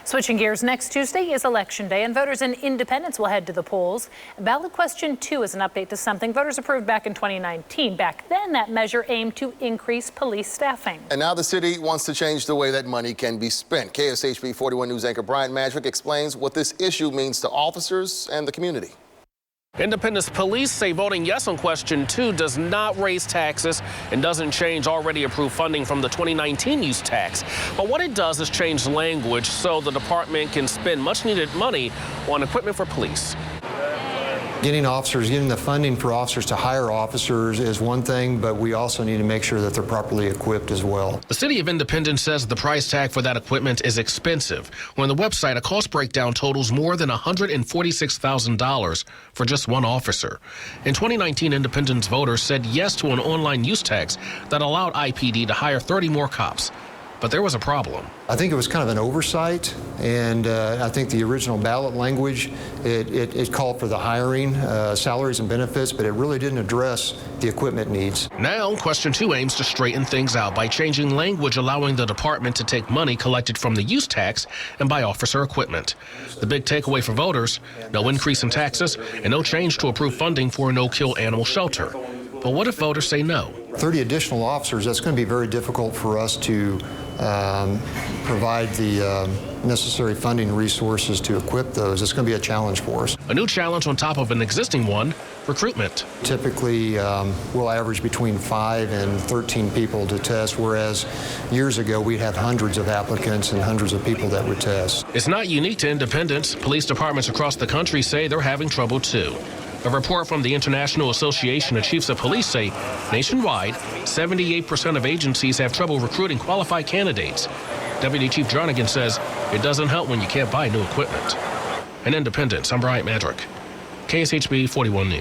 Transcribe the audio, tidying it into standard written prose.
Switching gears, next Tuesday is Election Day, and voters in Independence will head to the polls. Ballot Question 2 is an update to something voters approved back in 2019. Back then, that measure aimed to increase police staffing. And now the city wants to change the way that money can be spent. KSHB 41 News anchor Brian Madrick explains what this issue means to officers and the community. Independence police say voting yes on Question 2 does not raise taxes and doesn't change already approved funding from the 2019 use tax. But what it does is change language so the department can spend much needed money on equipment for police. Getting the funding for officers to hire officers is one thing, but we also need to make sure that they're properly equipped as well. The City of Independence says the price tag for that equipment is expensive. On the website, a cost breakdown totals more than $146,000 for just one officer. In 2019, Independence voters said yes to an online use tax that allowed IPD to hire 30 more cops. But there was a problem. I think it was kind of an oversight, and I think the original ballot language, it called for the hiring, salaries and benefits, but it really didn't address the equipment needs. Now, Question 2 aims to straighten things out by changing language allowing the department to take money collected from the use tax and buy officer equipment. The big takeaway for voters, no increase in taxes and no change to approved funding for a no-kill animal shelter. But what if voters say no? 30 additional officers, that's going to be very difficult for us to provide the necessary funding resources to equip those. It's going to be a challenge for us. A new challenge on top of an existing one, recruitment. Typically, we'll average between 5 and 13 people to test, whereas years ago we'd have hundreds of applicants and hundreds of people that would test. It's not unique to Independence. Police departments across the country say they're having trouble too. A report from the International Association of Chiefs of Police say nationwide, 78% of agencies have trouble recruiting qualified candidates. Deputy Chief Jernigan says it doesn't help when you can't buy new equipment. In Independence, I'm Brian Madrick, KSHB 41 News.